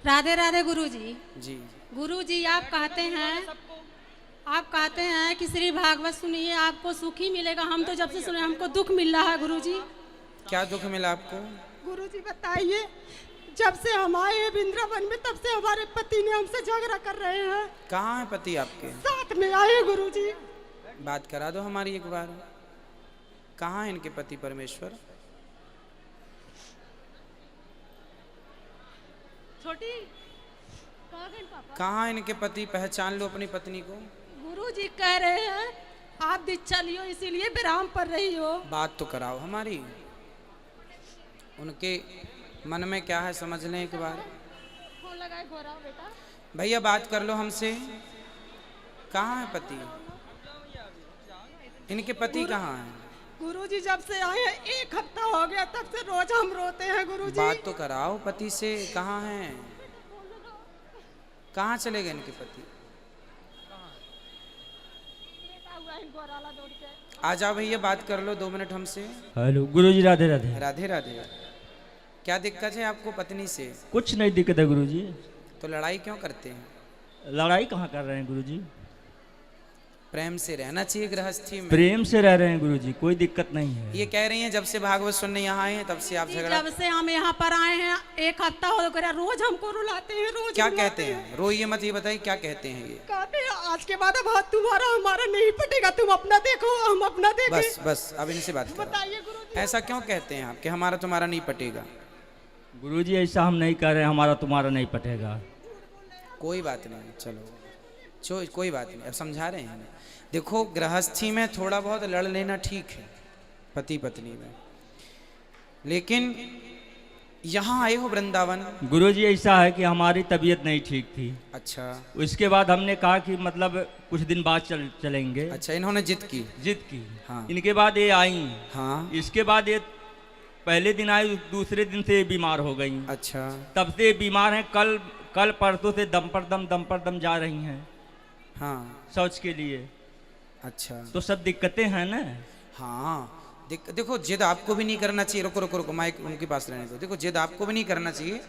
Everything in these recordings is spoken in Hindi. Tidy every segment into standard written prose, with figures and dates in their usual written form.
राधे राधे गुरुजी। जी गुरुजी आप कहते हैं कि श्री भागवत सुनिए आपको सुख ही मिलेगा। हम तो जब से सुने हमको दुख मिल रहा है गुरुजी। क्या दुख मिला आपको? गुरुजी बताइए, जब से हम आए हैं वृंदावन में तब से हमारे पति ने हमसे झगड़ा कर रहे हैं। कहाँ है पति आपके? साथ में आए गुरुजी। बात करा दो हमारी एक बार। कहाँ है इनके पति परमेश्वर? छोटी कहाँ इनके पति? पहचान लो अपनी पत्नी को। गुरुजी कह रहे हैं आप दीक्षा लियो इसीलिए विराम पर रही हो। बात तो कराओ हमारी। उनके मन में क्या है समझ लें एक बार। फोन लगाए घोराओ बेटा। भैया बात कर लो हमसे। कहाँ है पति? इनके पति कहाँ हैं? गुरुजी जब से आए हैं 1 हफ्ता हो गया तब से रोज हम रोते हैं गुरुजी। बात तो कराओ पति से। कहाँ हैं? कहाँ चले गए इनके पति? आ जाओ भैया बात कर लो 2 मिनट हमसे। हेलो गुरुजी, राधे राधे। राधे राधे। क्या दिक्कत है आपको पत्नी से? कुछ नहीं दिक्कत है गुरुजी। तो लड़ाई क्यों करते हैं? लड़ाई कहाँ कर रहे हैं गुरुजी? प्रेम से रहना चाहिए गृहस्थी में। प्रेम से रह रहे हैं गुरुजी, कोई दिक्कत नहीं है। ये कह रही हैं जब से भागवत सुनने यहाँ आए हैं तब से आप झगड़ा। जब से हम यहाँ पर आए हैं 1 हफ्ता हो गया रोज हमको रुलाते हैं। रोज क्या कहते हैं? रोइए मत, ये बताइए क्या कहते हैं ये? कहते हैं आज के बाद अब तुम्हारा हमारा नहीं पटेगा, तुम अपना देखो हम अपना देखें। बस बस अब इनसे बात करो। बताइए गुरुजी। ऐसा क्यों कहते हैं आप कि हमारा तुम्हारा नहीं पटेगा? गुरुजी ऐसा हम नहीं कर रहे, हमारा तुम्हारा नहीं पटेगा। कोई बात नहीं, चलो कोई बात नहीं, अब समझा रहे हैं। देखो गृहस्थी में थोड़ा बहुत लड़ लेना ठीक है पति पत्नी में, लेकिन यहाँ आए हो वृंदावन। गुरुजी ऐसा है कि हमारी तबीयत नहीं ठीक थी। अच्छा। उसके बाद हमने कहा कि मतलब कुछ दिन बाद चलेंगे। अच्छा, इन्होंने जिद की। हाँ। इनके बाद ये आई। हाँ। इसके बाद ये पहले दिन आई, दूसरे दिन से बीमार हो गई। अच्छा। तब से बीमार हैं। कल परसों से दम पर दम जा रही हैं। हाँ। शौच के लिए। अच्छा। तो सब दिक्कतें हैं ना। हाँ देखो जिद आपको भी नहीं करना चाहिए। रुको माइक उनके पास रहने दो। देखो जिद आपको भी नहीं करना चाहिए।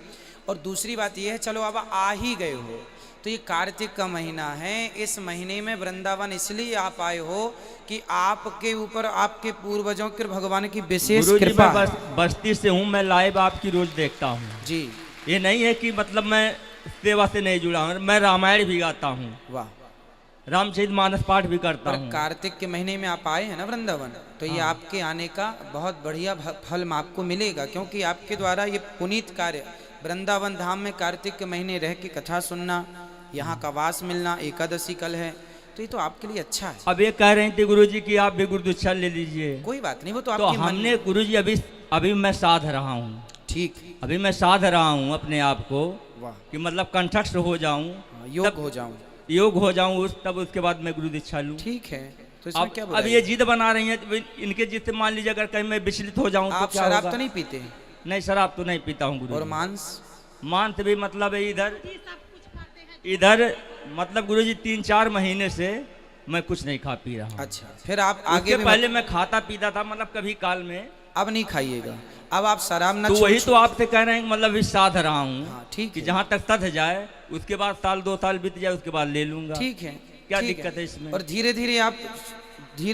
और दूसरी बात ये है, चलो अब आ ही गए हो तो ये कार्तिक का महीना है। इस महीने में वृंदावन इसलिए आप आए हो कि आपके ऊपर आपके पूर्वजों के भगवान की विशेष कृपा। मैं बस्ती से हूँ, मैं लाइव आपकी रोज देखता हूँ जी। ये नहीं है कि मतलब मैं सेवा से नहीं जुड़ा हूँ। मैं रामायण भी गाता हूँ। वाह। रामचरितमानस पाठ भी करता हूँ। कार्तिक के महीने में आप आए हैं ना वृंदावन, तो ये आपके आने का बहुत बढ़िया फल आपको मिलेगा, क्योंकि आपके द्वारा ये पुनीत कार्य वृंदावन धाम में कार्तिक के महीने रह के कथा सुनना, यहाँ का वास मिलना, एकादशी कल है, तो ये तो आपके लिए अच्छा है। अब ये कह रहे थे गुरुजी कि आप भी गुरुदीक्षा ले लीजिए। कोई बात नहीं, वो तो आपके हमने गुरुजी अभी मैं साध रहा हूँ। ठीक। अभी मैं साध रहा हूँ अपने आप को कि मतलब कंठस्थ हो जाऊँ, योग हो जाऊँ तब उसके बाद मैं गुरु दीक्षा लूँ। ठीक है। तो इसमें क्या बुराई? अब ये जिद बना रही है, इनके जिद से मान लीजिए अगर कहीं मैं विचलित हो जाऊँ। आप शराब तो नहीं पीते? नहीं, शराब तो नहीं पीता हूँ गुरु। और मांस भी मतलब इधर मतलब गुरुजी 3-4 महीने से मैं कुछ नहीं खा पी रहा हूँ। अच्छा, फिर आप आगे पहले मैं खाता पीता था, मतलब कभी काल में। अब नहीं खाइएगा। अब आप शराब न। तो वही तो आपसे कह रहे हैं, मतलब इस साध रहा हूँ। हाँ, ठीक है। जहाँ तक सध जाए उसके बाद 1-2 साल बीत जाए उसके बाद ले लूंगा। ठीक है। क्या दिक्कत है इसमें? और धीरे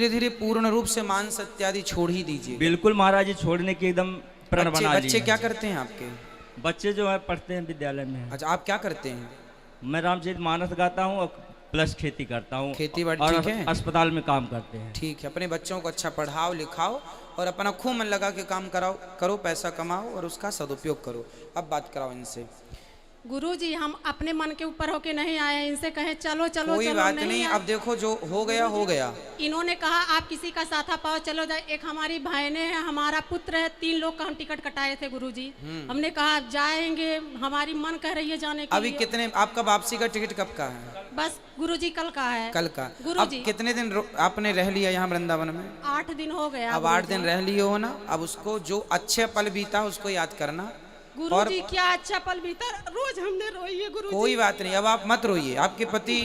धीरे पूर्ण रूप से मांस इत्यादि छोड़ ही दीजिए। बिल्कुल महाराज जी, छोड़ने की एकदम प्रण बना लिया। बच्चे क्या करते हैं आपके? बच्चे जो है पढ़ते हैं विद्यालय में। अच्छा, आप क्या करते हैं? मैं रामचरितमानस गाता हूँ और प्लस खेती करता हूँ। खेती बाड़ी ठीक है? अस्पताल में काम करते हैं। ठीक है। अपने बच्चों को अच्छा पढ़ाओ लिखाओ और अपना खूब मन लगा के काम करो, पैसा कमाओ और उसका सदुपयोग करो। अब बात कराओ इनसे। गुरुजी हम अपने मन के ऊपर होके नहीं आए, इनसे कहे चलो चलो। कोई बात नहीं, अब देखो जो हो गया हो गया। इन्होंने कहा आप किसी का साथा पाओ, चलो जाए। एक हमारी बहनें हैं, हमारा पुत्र है, 3 लोग का हम टिकट कटाए थे गुरुजी। हमने कहा आप जाएंगे, हमारी मन कह रही है जाने के अभी लिए। कितने आपका वापसी का टिकट कब का है? बस गुरुजी कल का है। कल का। गुरुजी अब कितने दिन आपने रह लिया यहाँ वृंदावन में? 8 दिन हो गया। अब 8 दिन रह लिए हो ना, अब उसको जो अच्छे पल बीता उसको याद करना। गुरुजी क्या अच्छा पल बीता, रोज हमने रोई है गुरुजी। कोई बात नहीं, अब आप मत रोइए। आपके पति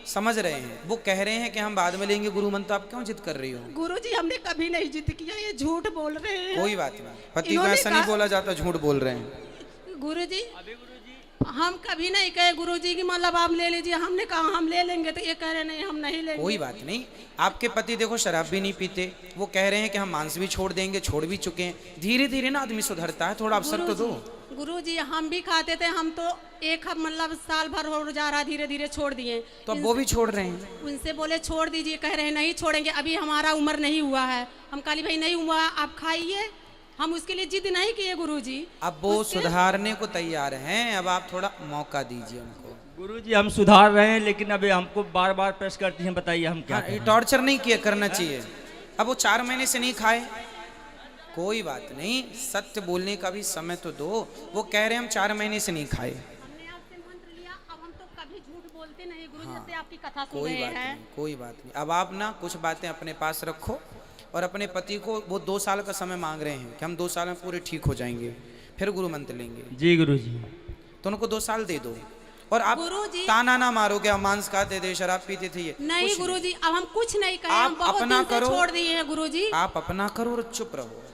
समझ रहे हैं, वो कह रहे हैं कि हम बाद में लेंगे गुरु मन, तो आप क्यों जिद कर रही हो? गुरुजी हमने कभी नहीं जिद किया, ये झूठ बोल रहे हैं। कोई बात नहीं, पति को ऐसा नहीं बोला जाता झूठ बोल रहे हैं। गुरुजी हम कभी नहीं कहे गुरुजी कि मतलब आप ले लीजिए, हमने कहा हम ले लेंगे, तो ये कह रहे नहीं हम नहीं लेंगे। कोई बात नहीं, आपके पति देखो शराब भी नहीं पीते, वो कह रहे हैं कि हम मांस भी छोड़ देंगे, छोड़ भी चुके हैं। धीरे धीरे ना आदमी सुधरता है, थोड़ा अवसर तो दो। गुरुजी हम भी खाते थे, हम तो एक मतलब साल भर हो जा रहा, धीरे धीरे छोड़ दिए। तो अब वो भी छोड़ रहे हैं। उनसे बोले छोड़ दीजिए, कह रहे हैं नहीं छोड़ेंगे, अभी हमारा उम्र नहीं हुआ है। हम काली भाई नहीं हुआ, आप खाइए, हम उसके लिए जिद नहीं किए गुरुजी। अब वो सुधारने को तैयार हैं, अब आप थोड़ा मौका दीजिए उनको। गुरुजी हम सुधार रहे हैं, लेकिन अभी हमको बार बार प्रेस करती हैं, बताइए हम क्या करें? टॉर्चर नहीं किया करना चाहिए। अब वो 4 महीने से नहीं खाए, कोई बात नहीं, सत्य बोलने का भी समय तो दो। वो कह रहे हैं हम 4 महीने से नहीं खाए। हमने आपसे मंत्र लिया, अब हम तो कभी झूठ बोलते नहीं गुरुजी। हाँ, से आपकी कथा सुन कोई रहे बात हैं। नहीं, कोई बात नहीं। अब आप ना कुछ बातें अपने पास रखो, और अपने पति को, वो 2 साल का समय मांग रहे हैं कि हम 2 साल में पूरे ठीक हो जाएंगे, फिर गुरु मंत्र लेंगे। जी गुरुजी। तो उनको 2 साल दे दो, और आप गुरुजी ताना ना मारो कि हम मांस खाते थे, शराब पीते थे। ये नहीं गुरुजी, अब हम कुछ नहीं कहे, आप हम बहुत अपना दिन से करो। छोड़ दिए हैं गुरुजी। आप अपना करो और चुप रहो।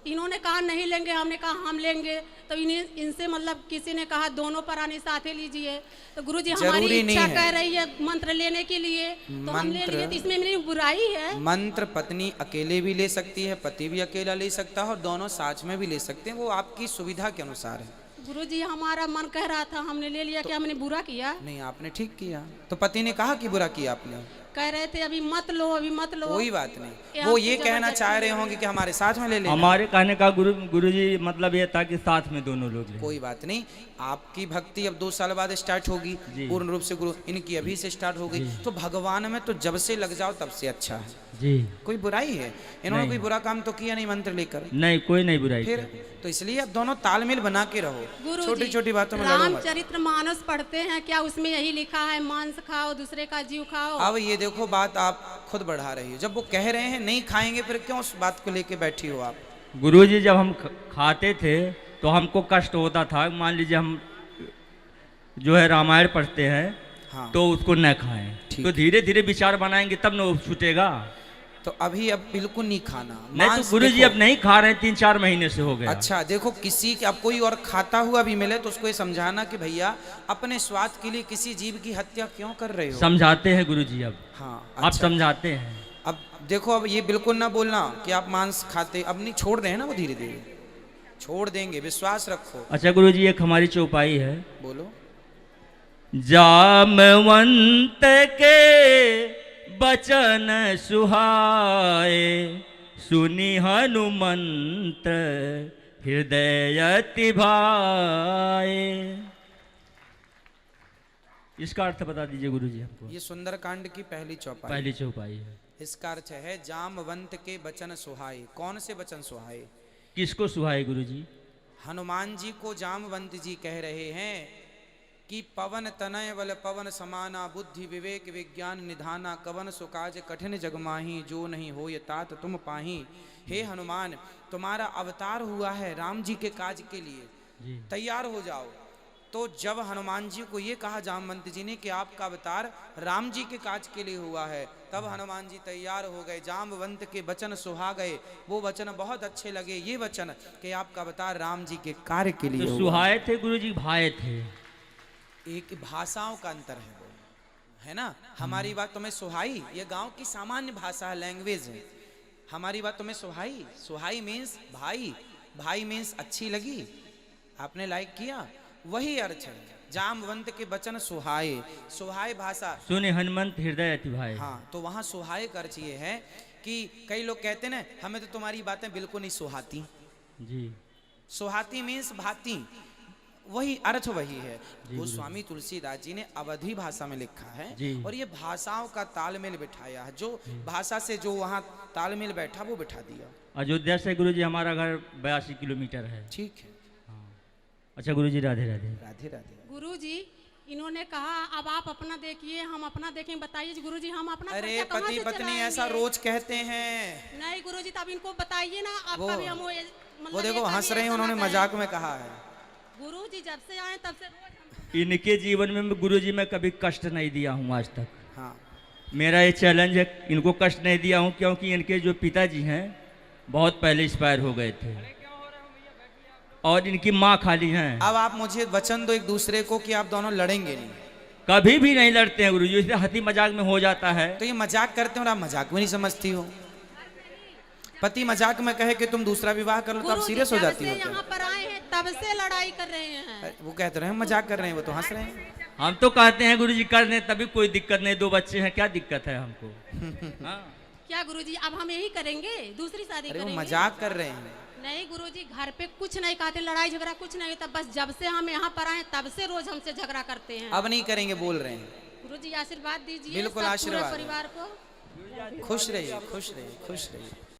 इन्होंने कहा नहीं लेंगे, हमने कहा हम लेंगे, तो इनसे मतलब किसी ने कहा दोनों प्राणी साथे लीजिए। तो गुरुजी हमारी इच्छा कह रही है मंत्र लेने के लिए, तो हम ले लिए, तो इसमें मेरी बुराई है? मंत्र पत्नी अकेले भी ले सकती है, पति भी अकेला ले सकता है, और दोनों साथ में भी ले सकते हैं, वो आपकी सुविधा के अनुसार है। गुरुजी हमारा मन कह रहा था, हमने ले लिया। क्या हमने बुरा किया? नहीं, आपने ठीक किया। तो पति ने कहा कि बुरा किया आपने? कह रहे थे अभी मत लो, अभी मत लो। कोई बात नहीं, वो ये कहना चाह रहे होंगे कि हमारे साथ में ले लेना। हमारे कहने का गुरुजी मतलब ये था कि साथ में दोनों लोग लें। कोई बात नहीं, आपकी भक्ति अब 2 साल बाद स्टार्ट होगी पूर्ण रूप से, गुरु इनकी अभी से स्टार्ट हो गई। तो भगवान में तो जब से लग जाओ तब से अच्छा है जी। कोई बुराई है? इन्होंने कोई बुरा काम तो किया नहीं मंत्र लेकर। नहीं, कोई नहीं बुराई। फिर तो इसलिए अब दोनों तालमेल बना के रहो, छोटी छोटी बातों में लड़ो मत। रामचरित्र मानस पढ़ते हैं, क्या उसमें यही लिखा है मांस खाओ, दूसरे का जीव खाओ? अब ये देखो, बात आप खुद बढ़ा रही हो। जब वो कह रहे हैं नहीं खाएंगे, फिर क्यों उस बात को लेके बैठी हो आप? गुरुजी जब हम खाते थे तो हमको कष्ट होता था। मान लीजिए हम जो है रामायण पढ़ते हैं, हाँ, तो उसको न खाएं, तो धीरे धीरे विचार बनाएंगे तब न छूटेगा। तो अभी अब बिल्कुल नहीं खाना। नहीं तो गुरुजी अब नहीं खा रहे हैं, 3-4 महीने से हो गया। अच्छा देखो, किसी अब कोई और खाता हुआ भी मिले तो उसको ये समझाना कि भैया अपने स्वाद के लिए किसी जीव की हत्या क्यों कर रहे हो। समझाते हैं गुरुजी अब। हाँ अच्छा। आप समझाते हैं। अब देखो, अब ये बिल्कुल ना बोलना कि आप मांस खाते, अब नहीं, छोड़ रहे हैं ना, वो धीरे धीरे छोड़ देंगे, विश्वास रखो। अच्छा गुरुजी, एक हमारी चौपाई है। बोलो। जामवंत के बचन सुहाए, सुनी हनुमंत हृदय अति भाए। इसका अर्थ बता दीजिए गुरुजी हमको। ये सुंदरकांड की पहली चौपाई है। इसका अर्थ है जामवंत के बचन सुहाए। कौन से बचन सुहाए? किसको सुहाए गुरुजी? हनुमान जी को जामवंत जी कह रहे हैं कि पवन तनय बल पवन समाना, बुद्धि विवेक विज्ञान निधाना, कवन सुकाज कठिन जगमाही, जो नहीं हो ये तात तुम पाही। हे हनुमान, तुम्हारा अवतार हुआ है राम जी के काज के लिए, तैयार हो जाओ। तो जब हनुमान जी को ये कहा जामवंत जी ने कि आपका अवतार राम जी के काज के लिए हुआ है, तब हनुमान जी तैयार हो गए। जामवंत के वचन सुहा गए, वो वचन बहुत अच्छे लगे। ये वचन कि आपका अवतार राम जी के कार्य के लिए तो सुहाए थे गुरुजी, भाए थे। एक भाषाओं का अंतर है, वो है ना। हमारी बात तुम्हें सुहाई, ये गांव की सामान्य भाषा है, लैंग्वेज है। हमारी बात तुम्हें सुहाई, सुहाई मीन्स भाई, भाई मीन्स अच्छी लगी, आपने लाइक किया, वही अर्थ है। जामवंत के वचन सुहाए, सुहाए भाषा सुने हनुमंत हृदय अति भाए। हाँ, तो वहां सुहाए का अर्थ ये है कि कई लोग कहते ना हमें तो तुम्हारी बातें बिल्कुल नहीं सुहाती जी। सुहाती मीन्स भाती, वही अर्थ वही है। वो स्वामी तुलसीदास जी ने अवधी भाषा में लिखा है, और ये भाषाओं का तालमेल बिठाया है। जो भाषा से जो वहाँ तालमेल बैठा वो बिठा दिया। अयोध्या से गुरुजी हमारा घर 82 किलोमीटर है। ठीक है। हाँ। अच्छा गुरुजी, राधे राधे। राधे राधे। गुरुजी इन्होंने कहा अब आप अपना देखिए, हम अपना देखें, बताइए गुरुजी हम अपना। अरे पति पत्नी ऐसा रोज कहते हैं। नहीं गुरुजी, तब इनको बताइए ना। आपका भी हम वो देखो हंस रहे हैं, उन्होंने मजाक में कहा है। गुरुजी जब से आए तब से रोज इनके जीवन में गुरुजी मैं कभी कष्ट नहीं दिया हूँ आज तक। हाँ। मेरा ये चैलेंज है, इनको कष्ट नहीं दिया हूँ, क्योंकि इनके जो पिताजी हैं बहुत पहले एक्सपायर हो गए थे, और इनकी माँ खाली हैं। अब आप मुझे वचन दो एक दूसरे को कि आप दोनों लड़ेंगे नहीं। कभी भी नहीं लड़ते हैं गुरुजी, इसलिए हंसी मजाक में हो जाता है। तो ये मजाक करते हो और आप मजाक में नहीं समझती हो। पति मजाक में कहे कि तुम दूसरा विवाह कर लो तो आप सीरियस हो जाती हो। यहाँ पर आए हैं तब से लड़ाई कर रहे हैं। वो कहते रहे मजाक कर रहे हैं, वो तो हंस रहे हैं। हम तो कहते हैं गुरुजी कर दें, तभी कोई दिक्कत नहीं, 2 बच्चे हैं, क्या दिक्कत है हमको। हाँ। क्या गुरुजी अब हम यही करेंगे, दूसरी शादी अरे वो करेंगे? मजाक कर रहे हैं। नहीं गुरुजी, घर पे कुछ नहीं कहते, लड़ाई झगड़ा कुछ नहीं, तब बस जब से हम यहाँ पर आए तब से रोज हमसे झगड़ा करते हैं। अब नहीं करेंगे बोल रहे हैं। गुरुजी आशीर्वाद दीजिए बिल्कुल सब आशीर्वाद। पूरे परिवार को। खुश रहिए, खुश रहिए, खुश रहिए।